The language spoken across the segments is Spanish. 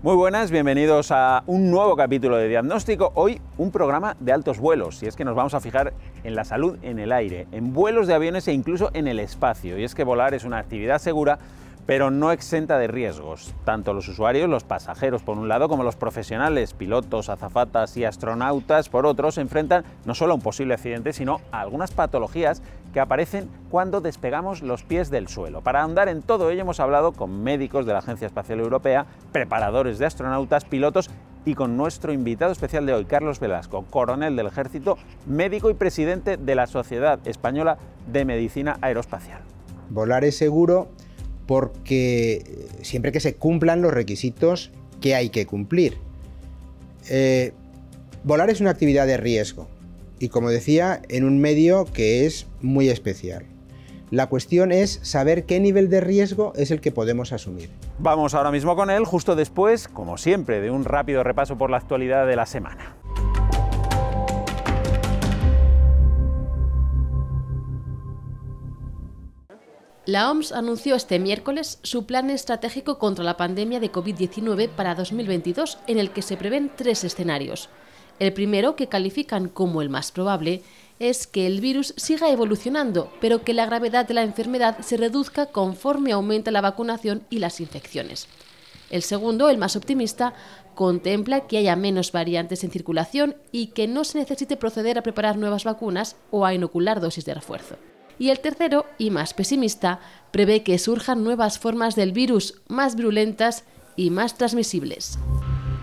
Muy buenas, bienvenidos a un nuevo capítulo de Diagnóstico. Hoy un programa de altos vuelos, y es que nos vamos a fijar en la salud en el aire, en vuelos de aviones e incluso en el espacio. Y es que volar es una actividad segura, pero no exenta de riesgos. Tanto los usuarios, los pasajeros por un lado, como los profesionales, pilotos, azafatas y astronautas por otro, se enfrentan no solo a un posible accidente, sino a algunas patologías que aparecen cuando despegamos los pies del suelo. Para ahondar en todo ello hemos hablado con médicos de la Agencia Espacial Europea, preparadores de astronautas, pilotos y con nuestro invitado especial de hoy, Carlos Velasco, coronel del Ejército, médico y presidente de la Sociedad Española de Medicina Aeroespacial. Volar es seguro porque siempre que se cumplan los requisitos que hay que cumplir. Volar es una actividad de riesgo y, como decía, en un medio que es muy especial. La cuestión es saber qué nivel de riesgo es el que podemos asumir. Vamos ahora mismo con él, justo después, como siempre, de un rápido repaso por la actualidad de la semana. La OMS anunció este miércoles su plan estratégico contra la pandemia de COVID-19 para 2022, en el que se prevén 3 escenarios. El primero, que califican como el más probable, es que el virus siga evolucionando, pero que la gravedad de la enfermedad se reduzca conforme aumenta la vacunación y las infecciones. El segundo, el más optimista, contempla que haya menos variantes en circulación y que no se necesite proceder a preparar nuevas vacunas o a inocular dosis de refuerzo. Y el tercero, y más pesimista, prevé que surjan nuevas formas del virus, más virulentas y más transmisibles.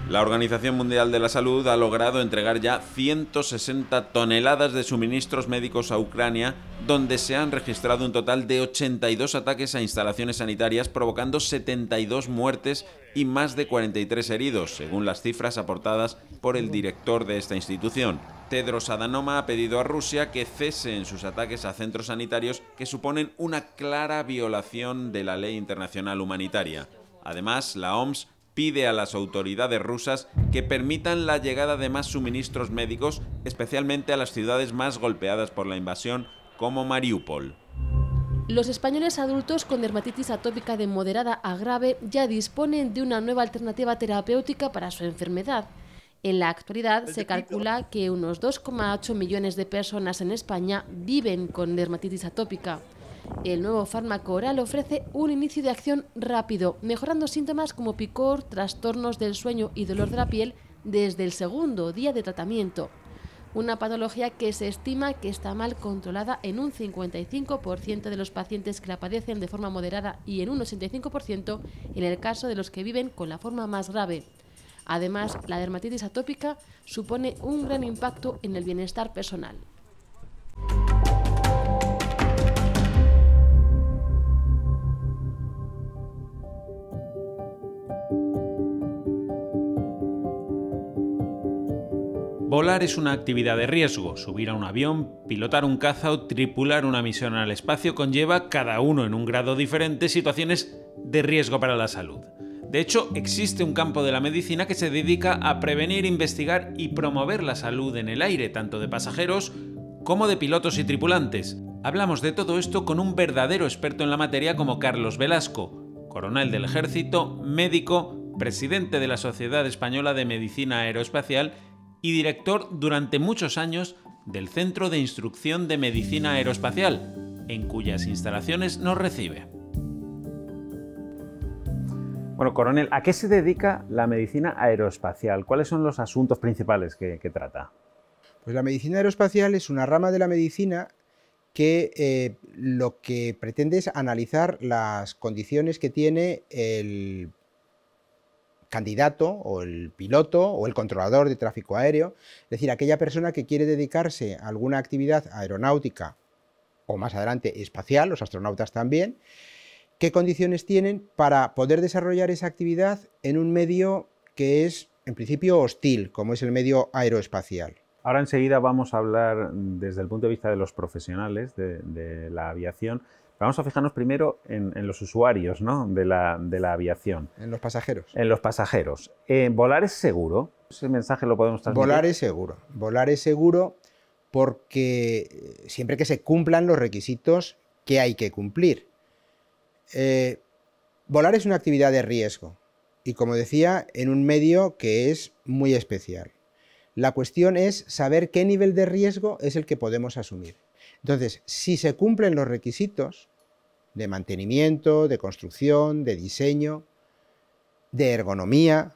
La Organización Mundial de la Salud ha logrado entregar ya 160 toneladas de suministros médicos a Ucrania, donde se han registrado un total de 82 ataques a instalaciones sanitarias, provocando 72 muertes y más de 43 heridos, según las cifras aportadas por el director de esta institución. Tedros Adhanom ha pedido a Rusia que cese en sus ataques a centros sanitarios que suponen una clara violación de la ley internacional humanitaria. Además, la OMS pide a las autoridades rusas que permitan la llegada de más suministros médicos, especialmente a las ciudades más golpeadas por la invasión, como Mariupol. Los españoles adultos con dermatitis atópica de moderada a grave ya disponen de una nueva alternativa terapéutica para su enfermedad. En la actualidad se calcula que unos 2,8 millones de personas en España viven con dermatitis atópica. El nuevo fármaco oral ofrece un inicio de acción rápido, mejorando síntomas como picor, trastornos del sueño y dolor de la piel desde el segundo día de tratamiento. Una patología que se estima que está mal controlada en un 55% de los pacientes que la padecen de forma moderada y en un 85% en el caso de los que viven con la forma más grave. Además, la dermatitis atópica supone un gran impacto en el bienestar personal. Volar es una actividad de riesgo. Subir a un avión, pilotar un caza o tripular una misión al espacio conlleva, cada uno en un grado diferente, situaciones de riesgo para la salud. De hecho, existe un campo de la medicina que se dedica a prevenir, investigar y promover la salud en el aire, tanto de pasajeros como de pilotos y tripulantes. Hablamos de todo esto con un verdadero experto en la materia como Carlos Velasco, coronel del Ejército, médico, presidente de la Sociedad Española de Medicina Aeroespacial y director durante muchos años del Centro de Instrucción de Medicina Aeroespacial, en cuyas instalaciones nos recibe. Bueno, coronel, ¿a qué se dedica la medicina aeroespacial? ¿Cuáles son los asuntos principales que trata? Pues la medicina aeroespacial es una rama de la medicina que lo que pretende es analizar las condiciones que tiene el candidato o el piloto o el controlador de tráfico aéreo, es decir, aquella persona que quiere dedicarse a alguna actividad aeronáutica o más adelante espacial, los astronautas también, qué condiciones tienen para poder desarrollar esa actividad en un medio que es en principio hostil, como es el medio aeroespacial. Ahora enseguida vamos a hablar desde el punto de vista de los profesionales de la aviación. Vamos a fijarnos primero en los usuarios, ¿no?, de la aviación. En los pasajeros. En los pasajeros. ¿Volar es seguro? ¿Ese mensaje lo podemos transmitir? Volar es seguro. Volar es seguro porque siempre que se cumplan los requisitos que hay que cumplir. Volar es una actividad de riesgo y, como decía, en un medio que es muy especial. La cuestión es saber qué nivel de riesgo es el que podemos asumir. Entonces, si se cumplen los requisitos de mantenimiento, de construcción, de diseño, de ergonomía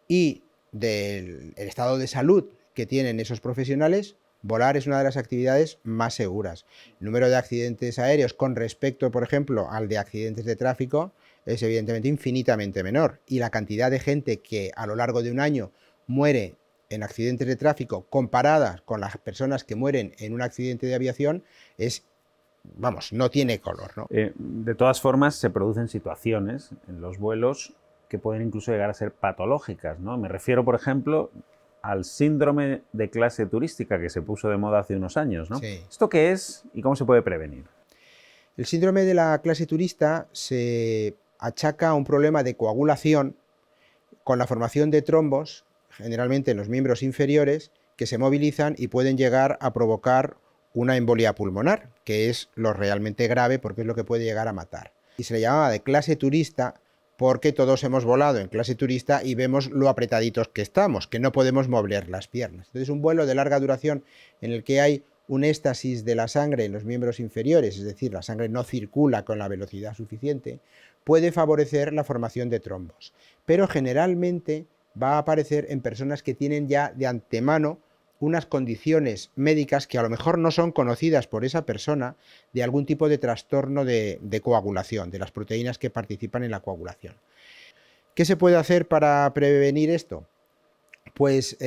y del estado de salud que tienen esos profesionales, volar es una de las actividades más seguras. El número de accidentes aéreos con respecto, por ejemplo, al de accidentes de tráfico es evidentemente infinitamente menor, y la cantidad de gente que a lo largo de un año muere en accidentes de tráfico comparadas con las personas que mueren en un accidente de aviación es, vamos, no tiene color, ¿no? De todas formas, se producen situaciones en los vuelos que pueden incluso llegar a ser patológicas, ¿no? Me refiero, por ejemplo, al síndrome de clase turística que se puso de moda hace unos años, ¿no? Sí. ¿Esto qué es y cómo se puede prevenir? El síndrome de la clase turista se achaca a un problema de coagulación con la formación de trombos, generalmente en los miembros inferiores, que se movilizan y pueden llegar a provocar una embolia pulmonar, que es lo realmente grave porque es lo que puede llegar a matar. Y se le llamaba de clase turista porque todos hemos volado en clase turista y vemos lo apretaditos que estamos, que no podemos mover las piernas. Entonces, un vuelo de larga duración en el que hay un éxtasis de la sangre en los miembros inferiores, es decir, la sangre no circula con la velocidad suficiente, puede favorecer la formación de trombos. Pero generalmente va a aparecer en personas que tienen ya de antemano unas condiciones médicas que a lo mejor no son conocidas por esa persona, de algún tipo de trastorno de coagulación, de las proteínas que participan en la coagulación. ¿Qué se puede hacer para prevenir esto? Pues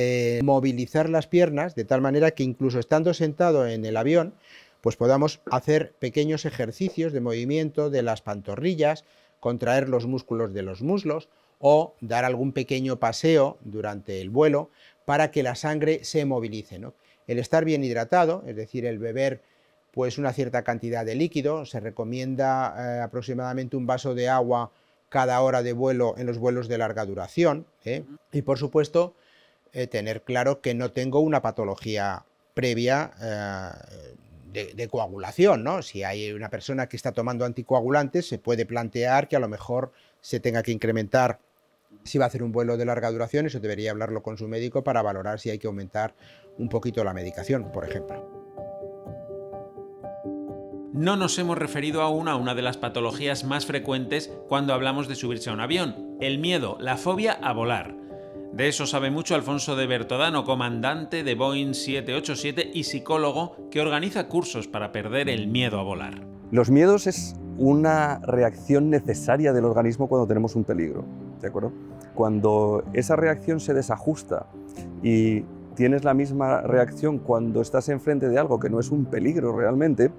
movilizar las piernas de tal manera que incluso estando sentado en el avión, pues podamos hacer pequeños ejercicios de movimiento de las pantorrillas, contraer los músculos de los muslos o dar algún pequeño paseo durante el vuelo para que la sangre se movilice, ¿no? El estar bien hidratado, es decir, el beber pues una cierta cantidad de líquido, se recomienda aproximadamente un vaso de agua cada hora de vuelo en los vuelos de larga duración, y por supuesto tener claro que no tengo una patología previa de coagulación, ¿no? Si hay una persona que está tomando anticoagulantes, se puede plantear que a lo mejor se tenga que incrementar. Si va a hacer un vuelo de larga duración, eso debería hablarlo con su médico para valorar si hay que aumentar un poquito la medicación, por ejemplo. No nos hemos referido aún a una de las patologías más frecuentes cuando hablamos de subirse a un avión: el miedo, la fobia a volar. De eso sabe mucho Alfonso de Bertodano, comandante de Boeing 787 y psicólogo que organiza cursos para perder el miedo a volar. Los miedos es una reacción necesaria del organismo cuando tenemos un peligro, ¿de acuerdo? Cuando esa reacción se desajusta y tienes la misma reacción cuando estás enfrente de algo que no es un peligro realmente,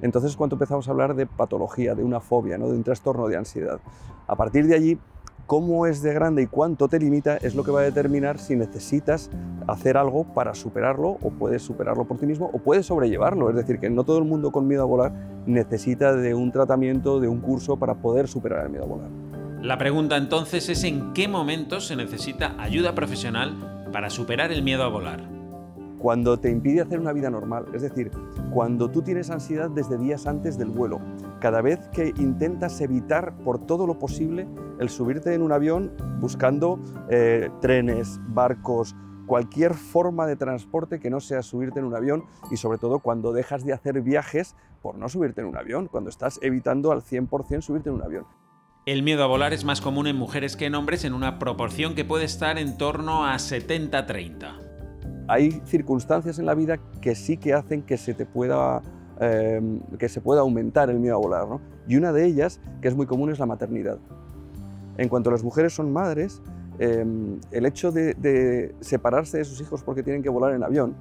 entonces es cuando empezamos a hablar de patología, de una fobia, ¿no? De un trastorno de ansiedad. A partir de allí, cómo es de grande y cuánto te limita es lo que va a determinar si necesitas hacer algo para superarlo, o puedes superarlo por ti mismo, o puedes sobrellevarlo. Es decir, que no todo el mundo con miedo a volar necesita de un tratamiento, de un curso para poder superar el miedo a volar. La pregunta entonces es: ¿en qué momento se necesita ayuda profesional para superar el miedo a volar? Cuando te impide hacer una vida normal, es decir, cuando tú tienes ansiedad desde días antes del vuelo, cada vez que intentas evitar por todo lo posible el subirte en un avión buscando trenes, barcos, cualquier forma de transporte que no sea subirte en un avión, y sobre todo cuando dejas de hacer viajes por no subirte en un avión, cuando estás evitando al 100% subirte en un avión. El miedo a volar es más común en mujeres que en hombres, en una proporción que puede estar en torno a 70-30. Hay circunstancias en la vida que sí que hacen que se pueda aumentar el miedo a volar, ¿no? Y una de ellas, que es muy común, es la maternidad. En cuanto las mujeres son madres, el hecho de separarse de sus hijos porque tienen que volar en avión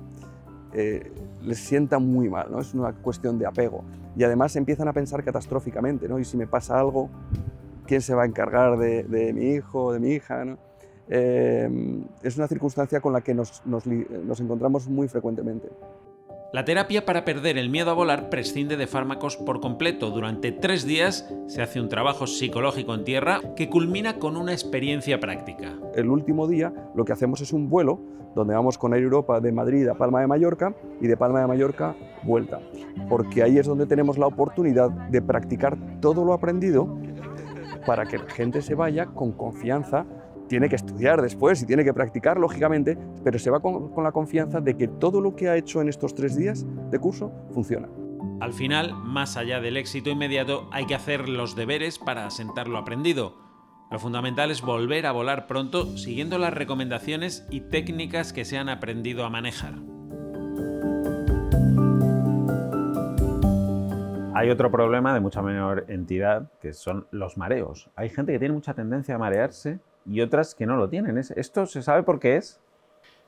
les sienta muy mal, ¿no? Es una cuestión de apego. Y además empiezan a pensar catastróficamente, ¿no? Y si me pasa algo, ¿quién se va a encargar de mi hijo, de mi hija, ¿no? Es una circunstancia con la que nos encontramos muy frecuentemente. La terapia para perder el miedo a volar prescinde de fármacos por completo. Durante 3 días se hace un trabajo psicológico en tierra que culmina con una experiencia práctica. El último día lo que hacemos es un vuelo donde vamos con Air Europa de Madrid a Palma de Mallorca y de Palma de Mallorca vuelta, porque ahí es donde tenemos la oportunidad de practicar todo lo aprendido para que la gente se vaya con confianza. Tiene que estudiar después y tiene que practicar, lógicamente, pero se va con la confianza de que todo lo que ha hecho en estos 3 días de curso funciona. Al final, más allá del éxito inmediato, hay que hacer los deberes para asentar lo aprendido. Lo fundamental es volver a volar pronto siguiendo las recomendaciones y técnicas que se han aprendido a manejar. Hay otro problema de mucha menor entidad, que son los mareos. Hay gente que tiene mucha tendencia a marearse y otras que no lo tienen. ¿Esto se sabe por qué es?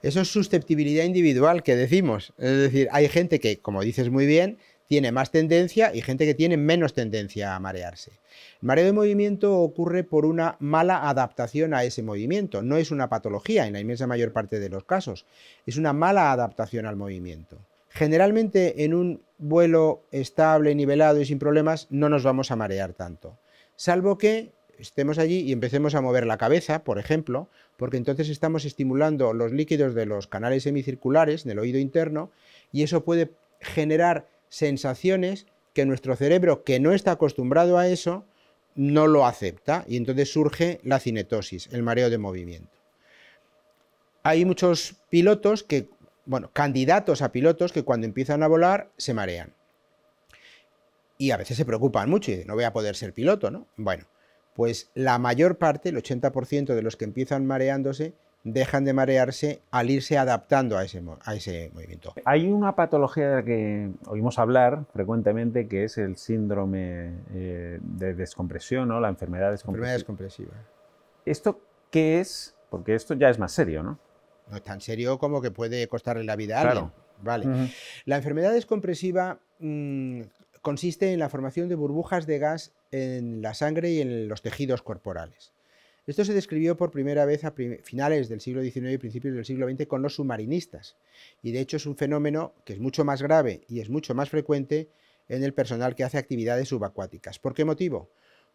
Eso es susceptibilidad individual que decimos. Es decir, hay gente que, como dices muy bien, tiene más tendencia y gente que tiene menos tendencia a marearse. El mareo de movimiento ocurre por una mala adaptación a ese movimiento. No es una patología en la inmensa mayor parte de los casos. Es una mala adaptación al movimiento. Generalmente en un vuelo estable, nivelado y sin problemas no nos vamos a marear tanto. Salvo que estemos allí y empecemos a mover la cabeza, por ejemplo, porque entonces estamos estimulando los líquidos de los canales semicirculares del oído interno y eso puede generar sensaciones que nuestro cerebro, que no está acostumbrado a eso, no lo acepta y entonces surge la cinetosis, el mareo de movimiento. Hay muchos pilotos que, candidatos a pilotos que cuando empiezan a volar se marean y a veces se preocupan mucho y dicen, no voy a poder ser piloto, ¿no? Bueno, pues la mayor parte, el 80% de los que empiezan mareándose, dejan de marearse al irse adaptando a ese movimiento. Hay una patología de la que oímos hablar frecuentemente, que es el síndrome de descompresión, ¿no? La enfermedad descompresiva. ¿Esto qué es? Porque esto ya es más serio, ¿no? No es tan serio como que puede costarle la vida a alguien. Vale. La enfermedad descompresiva consiste en la formación de burbujas de gas en la sangre y en los tejidos corporales. Esto se describió por primera vez a finales del siglo XIX y principios del siglo XX con los submarinistas. Y de hecho es un fenómeno que es mucho más grave y es mucho más frecuente en el personal que hace actividades subacuáticas. ¿Por qué motivo?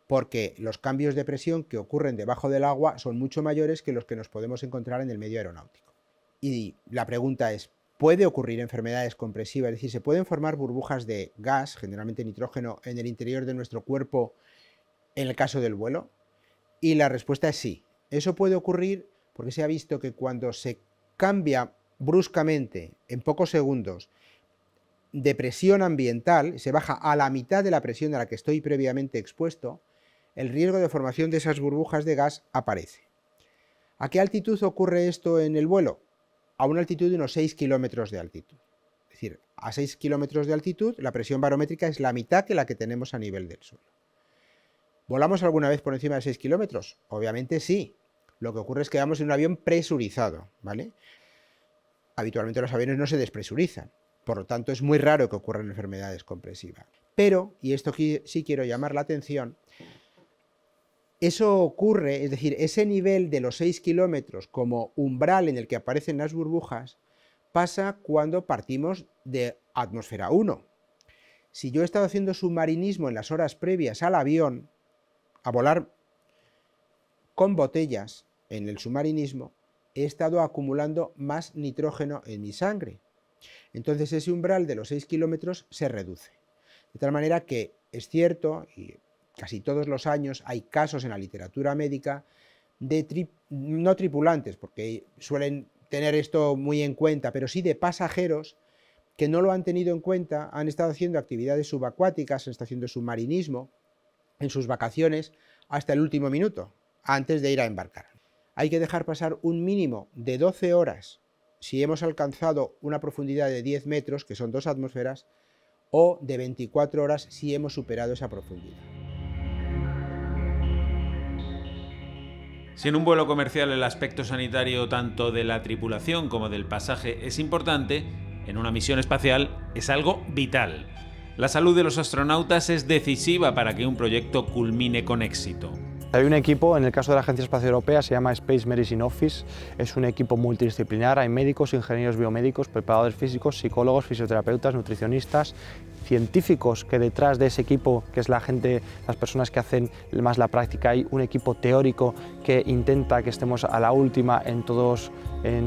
Porque los cambios de presión que ocurren debajo del agua son mucho mayores que los que nos podemos encontrar en el medio aeronáutico. Y la pregunta es, ¿puede ocurrir enfermedad descompresiva? Es decir, ¿se pueden formar burbujas de gas, generalmente nitrógeno, en el interior de nuestro cuerpo en el caso del vuelo? Y la respuesta es sí. Eso puede ocurrir porque se ha visto que cuando se cambia bruscamente, en pocos segundos, de presión ambiental, se baja a la mitad de la presión a la que estoy previamente expuesto, el riesgo de formación de esas burbujas de gas aparece. ¿A qué altitud ocurre esto en el vuelo? A una altitud de unos 6 kilómetros de altitud. Es decir, a 6 kilómetros de altitud la presión barométrica es la mitad que la que tenemos a nivel del suelo. ¿Volamos alguna vez por encima de 6 kilómetros? Obviamente sí. Lo que ocurre es que vamos en un avión presurizado, ¿vale? Habitualmente los aviones no se despresurizan. Por lo tanto, es muy raro que ocurran enfermedades descompresivas. Pero, y esto sí quiero llamar la atención, eso ocurre, es decir, ese nivel de los 6 kilómetros como umbral en el que aparecen las burbujas, pasa cuando partimos de atmósfera 1. Si yo he estado haciendo submarinismo en las horas previas al avión, a volar con botellas en el submarinismo, he estado acumulando más nitrógeno en mi sangre. Entonces ese umbral de los 6 kilómetros se reduce. De tal manera que es cierto, y casi todos los años hay casos en la literatura médica de no tripulantes, porque suelen tener esto muy en cuenta, pero sí de pasajeros que no lo han tenido en cuenta, han estado haciendo actividades subacuáticas, han estado haciendo submarinismo en sus vacaciones hasta el último minuto, antes de ir a embarcar. Hay que dejar pasar un mínimo de 12 horas si hemos alcanzado una profundidad de 10 metros, que son 2 atmósferas, o de 24 horas si hemos superado esa profundidad. Si en un vuelo comercial el aspecto sanitario tanto de la tripulación como del pasaje es importante, en una misión espacial es algo vital. La salud de los astronautas es decisiva para que un proyecto culmine con éxito. Hay un equipo, en el caso de la Agencia Espacial Europea, se llama Space Medicine Office, es un equipo multidisciplinar, hay médicos, ingenieros biomédicos, preparadores físicos, psicólogos, fisioterapeutas, nutricionistas, científicos que detrás de ese equipo, que es la gente, las personas que hacen más la práctica, hay un equipo teórico que intenta que estemos a la última en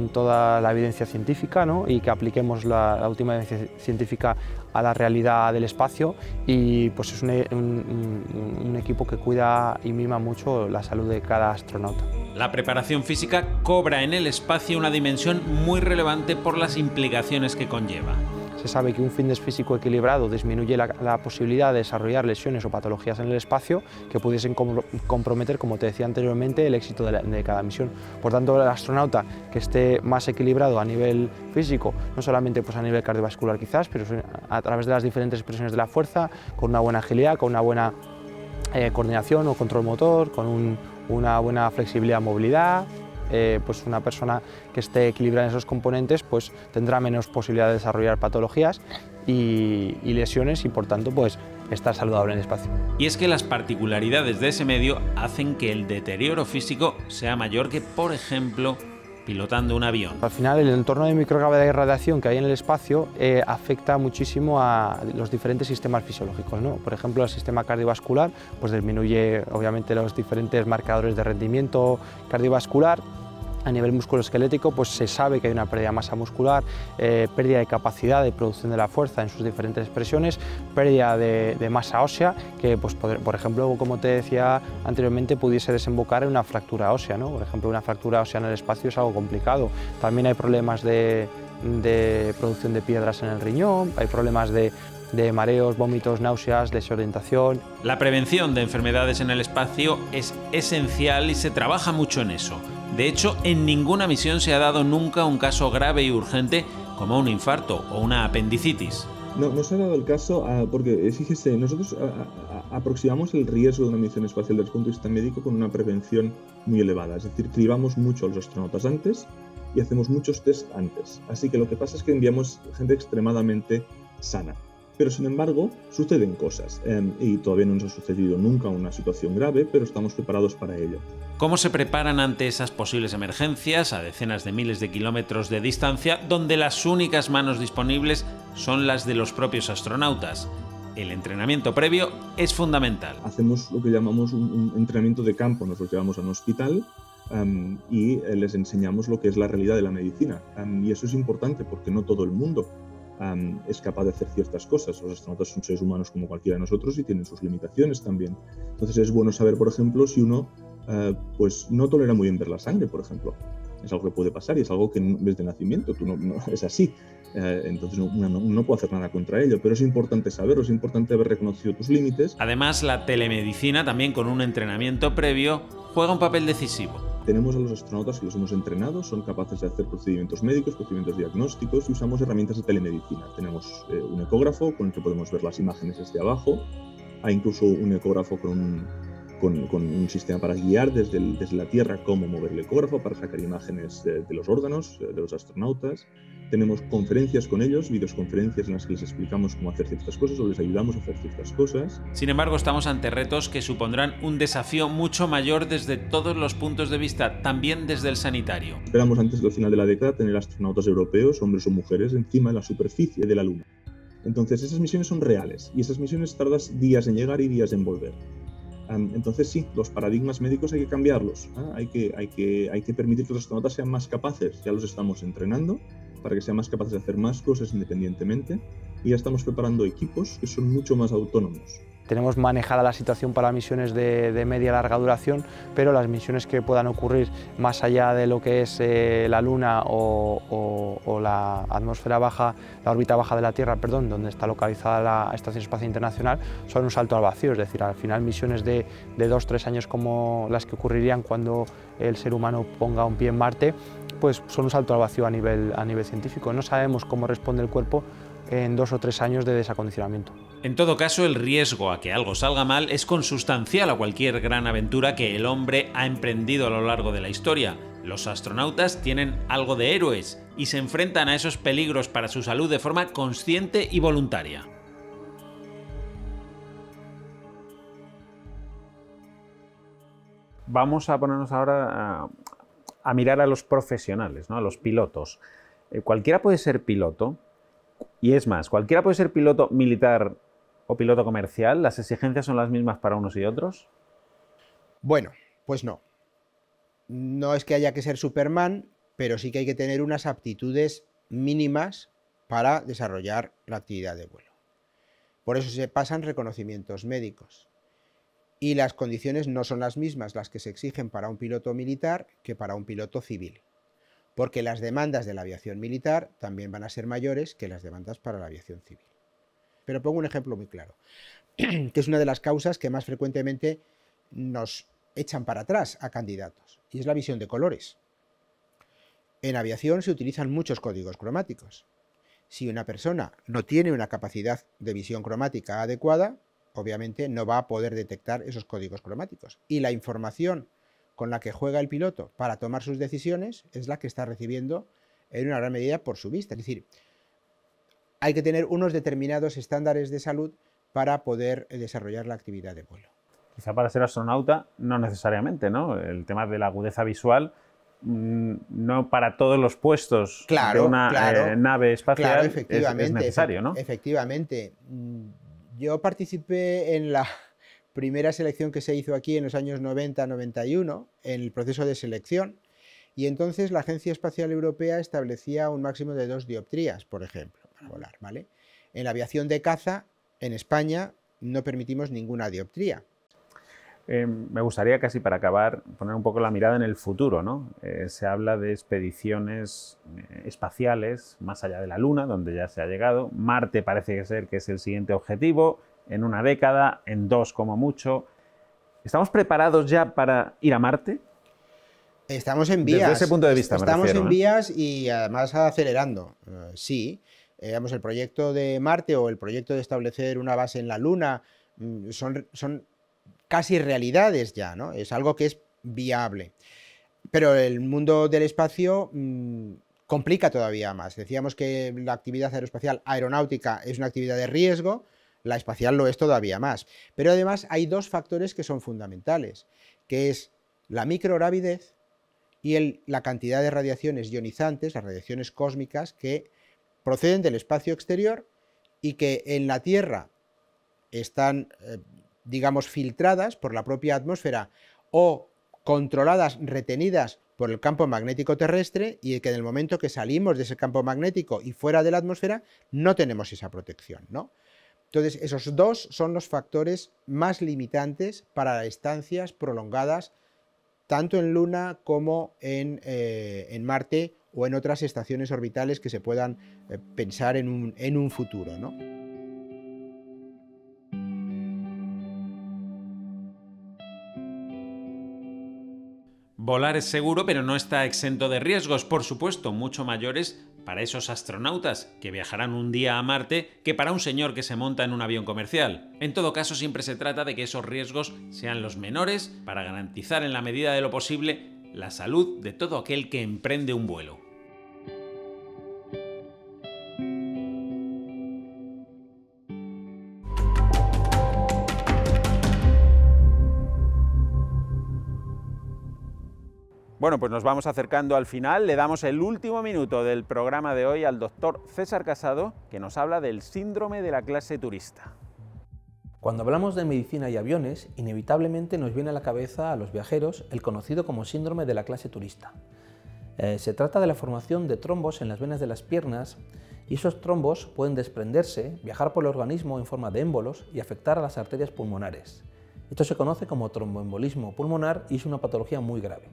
toda la evidencia científica, ¿no? Y que apliquemos la última evidencia científica a la realidad del espacio, y pues es un equipo que cuida y mima mucho la salud de cada astronauta. La preparación física cobra en el espacio una dimensión muy relevante por las implicaciones que conlleva. Se sabe que un fitness físico equilibrado disminuye la posibilidad de desarrollar lesiones o patologías en el espacio que pudiesen comprometer, como te decía anteriormente, el éxito de cada misión. Por tanto, el astronauta que esté más equilibrado a nivel físico, no solamente pues a nivel cardiovascular quizás, pero a través de las diferentes expresiones de la fuerza, con una buena agilidad, con una buena coordinación o control motor, con una buena flexibilidad, movilidad, pues una persona que esté equilibrada en esos componentes pues tendrá menos posibilidad de desarrollar patologías y lesiones, y por tanto pues estar saludable en el espacio. Y es que las particularidades de ese medio hacen que el deterioro físico sea mayor que, por ejemplo, pilotando un avión. Al final, el entorno de microgravedad y radiación que hay en el espacio afecta muchísimo a los diferentes sistemas fisiológicos, ¿no? Por ejemplo, el sistema cardiovascular pues disminuye obviamente los diferentes marcadores de rendimiento cardiovascular. A nivel musculoesquelético pues se sabe que hay una pérdida de masa muscular, pérdida de capacidad de producción de la fuerza en sus diferentes expresiones, pérdida de masa ósea, que pues, por ejemplo, como te decía anteriormente, pudiese desembocar en una fractura ósea, ¿no? Por ejemplo, una fractura ósea en el espacio es algo complicado. También hay problemas de producción de piedras en el riñón, hay problemas de mareos, vómitos, náuseas, desorientación. La prevención de enfermedades en el espacio es esencial y se trabaja mucho en eso. De hecho, en ninguna misión se ha dado nunca un caso grave y urgente como un infarto o una apendicitis. No se ha dado el caso porque, fíjese, nosotros aproximamos el riesgo de una misión espacial desde el punto de vista médico con una prevención muy elevada. Es decir, cribamos mucho a los astronautas antes y hacemos muchos test antes. Así que lo que pasa es que enviamos gente extremadamente sana. Pero sin embargo, suceden cosas y todavía no nos ha sucedido nunca una situación grave, pero estamos preparados para ello. ¿Cómo se preparan ante esas posibles emergencias a decenas de miles de kilómetros de distancia, donde las únicas manos disponibles son las de los propios astronautas? El entrenamiento previo es fundamental. Hacemos lo que llamamos un entrenamiento de campo, nos los llevamos a un hospital y les enseñamos lo que es la realidad de la medicina. Y eso es importante porque no todo el mundo es capaz de hacer ciertas cosas. Los astronautas son seres humanos como cualquiera de nosotros y tienen sus limitaciones también. Entonces es bueno saber, por ejemplo, si uno pues no tolera muy bien ver la sangre, por ejemplo. Es algo que puede pasar y es algo que desde nacimiento tú no es así. Entonces uno no puede hacer nada contra ello, pero es importante saberlo, es importante haber reconocido tus límites. Además, la telemedicina, también con un entrenamiento previo, juega un papel decisivo. Tenemos a los astronautas que los hemos entrenado, son capaces de hacer procedimientos médicos, procedimientos diagnósticos, y usamos herramientas de telemedicina. Tenemos un ecógrafo con el que podemos ver las imágenes desde abajo, hay incluso un ecógrafo con un sistema para guiar desde la Tierra cómo mover el ecógrafo para sacar imágenes de los órganos de los astronautas. Tenemos conferencias con ellos, videoconferencias en las que les explicamos cómo hacer ciertas cosas o les ayudamos a hacer ciertas cosas. Sin embargo, estamos ante retos que supondrán un desafío mucho mayor desde todos los puntos de vista, también desde el sanitario. Esperamos antes del final de la década tener astronautas europeos, hombres o mujeres, encima de la superficie de la Luna. Entonces esas misiones son reales y esas misiones tardas días en llegar y días en volver. Entonces sí, los paradigmas médicos hay que cambiarlos, hay que permitir que los astronautas sean más capaces, ya los estamos entrenando, para que sean más capaces de hacer más cosas independientemente, y ya estamos preparando equipos que son mucho más autónomos. Tenemos manejada la situación para misiones de media y larga duración, pero las misiones que puedan ocurrir más allá de lo que es la Luna o la atmósfera baja, la órbita baja de la Tierra, perdón, donde está localizada la Estación Espacial Internacional, son un salto al vacío, es decir, al final misiones de 2-3 años como las que ocurrirían cuando el ser humano ponga un pie en Marte, pues son un salto al vacío a nivel científico. No sabemos cómo responde el cuerpo en 2 o 3 años de desacondicionamiento. En todo caso, el riesgo a que algo salga mal es consustancial a cualquier gran aventura que el hombre ha emprendido a lo largo de la historia. Los astronautas tienen algo de héroes y se enfrentan a esos peligros para su salud de forma consciente y voluntaria. Vamos a ponernos ahora a mirar a los profesionales, ¿no? A los pilotos. Cualquiera puede ser piloto. Y es más, ¿cualquiera puede ser piloto militar o piloto comercial? ¿Las exigencias son las mismas para unos y otros? Bueno, pues no. No es que haya que ser Superman, pero sí que hay que tener unas aptitudes mínimas para desarrollar la actividad de vuelo. Por eso se pasan reconocimientos médicos. Y las condiciones no son las mismas las que se exigen para un piloto militar que para un piloto civil. Porque las demandas de la aviación militar también van a ser mayores que las demandas para la aviación civil. Pero pongo un ejemplo muy claro, que es una de las causas que más frecuentemente nos echan para atrás a candidatos, y es la visión de colores. En aviación se utilizan muchos códigos cromáticos. Si una persona no tiene una capacidad de visión cromática adecuada, obviamente no va a poder detectar esos códigos cromáticos. Y la información con la que juega el piloto para tomar sus decisiones es la que está recibiendo en una gran medida por su vista. Es decir, hay que tener unos determinados estándares de salud para poder desarrollar la actividad de vuelo. Quizá para ser astronauta no necesariamente, ¿no? El tema de la agudeza visual, no para todos los puestos de una nave espacial es necesario, ¿no? Efectivamente. Yo participé en la primera selección que se hizo aquí en los años 90-91, en el proceso de selección, y entonces la Agencia Espacial Europea establecía un máximo de 2 dioptrías, por ejemplo, para volar, ¿vale? En la aviación de caza, en España, no permitimos ninguna dioptría. Me gustaría, casi para acabar, poner un poco la mirada en el futuro, ¿no? Se habla de expediciones espaciales más allá de la Luna, donde ya se ha llegado. Marte parece ser que es el siguiente objetivo, en una década, en 2 como mucho. ¿Estamos preparados ya para ir a Marte? Estamos en vías. Desde ese punto de vista, estamos en vías y además acelerando. Sí, digamos, el proyecto de Marte o el proyecto de establecer una base en la Luna son casi realidades ya, ¿no? Es algo que es viable. Pero el mundo del espacio complica todavía más. Decíamos que la actividad aeroespacial aeronáutica es una actividad de riesgo, la espacial lo es todavía más. Pero además hay 2 factores que son fundamentales, que es la microgravidez y la cantidad de radiaciones ionizantes, las radiaciones cósmicas que proceden del espacio exterior y que en la Tierra están digamos, filtradas por la propia atmósfera o controladas, retenidas por el campo magnético terrestre, y que en el momento que salimos de ese campo magnético y fuera de la atmósfera no tenemos esa protección, ¿no? Entonces, esos 2 son los factores más limitantes para estancias prolongadas tanto en Luna como en Marte o en otras estaciones orbitales que se puedan pensar en un futuro, ¿no? Volar es seguro, pero no está exento de riesgos, por supuesto, mucho mayores para esos astronautas que viajarán un día a Marte que para un señor que se monta en un avión comercial. En todo caso, siempre se trata de que esos riesgos sean los menores para garantizar en la medida de lo posible la salud de todo aquel que emprende un vuelo. Bueno, pues nos vamos acercando al final. Le damos el último minuto del programa de hoy al doctor César Casado, que nos habla del síndrome de la clase turista. Cuando hablamos de medicina y aviones, inevitablemente nos viene a la cabeza a los viajeros el conocido como síndrome de la clase turista. Se trata de la formación de trombos en las venas de las piernas, y esos trombos pueden desprenderse, viajar por el organismo en forma de émbolos y afectar a las arterias pulmonares. Esto se conoce como tromboembolismo pulmonar y es una patología muy grave.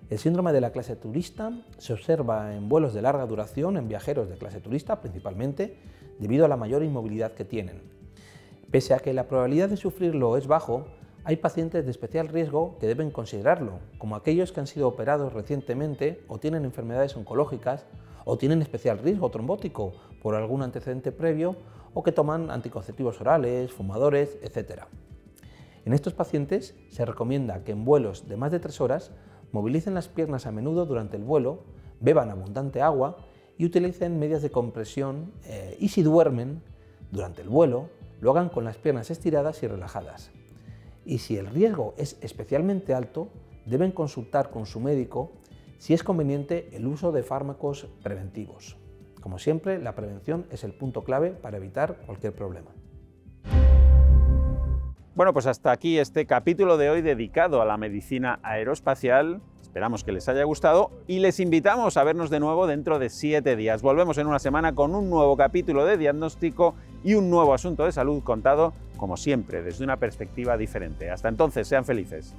El síndrome de la clase turista se observa en vuelos de larga duración en viajeros de clase turista principalmente, debido a la mayor inmovilidad que tienen. Pese a que la probabilidad de sufrirlo es bajo, hay pacientes de especial riesgo que deben considerarlo, como aquellos que han sido operados recientemente o tienen enfermedades oncológicas o tienen especial riesgo trombótico por algún antecedente previo o que toman anticonceptivos orales, fumadores, etc. En estos pacientes se recomienda que en vuelos de más de 3 horas movilicen las piernas a menudo durante el vuelo, beban abundante agua y utilicen medias de compresión y si duermen durante el vuelo, lo hagan con las piernas estiradas y relajadas. Y si el riesgo es especialmente alto, deben consultar con su médico si es conveniente el uso de fármacos preventivos. Como siempre, la prevención es el punto clave para evitar cualquier problema. Bueno, pues hasta aquí este capítulo de hoy dedicado a la medicina aeroespacial. Esperamos que les haya gustado y les invitamos a vernos de nuevo dentro de 7 días. Volvemos en una semana con un nuevo capítulo de diagnóstico y un nuevo asunto de salud contado, como siempre, desde una perspectiva diferente. Hasta entonces, sean felices.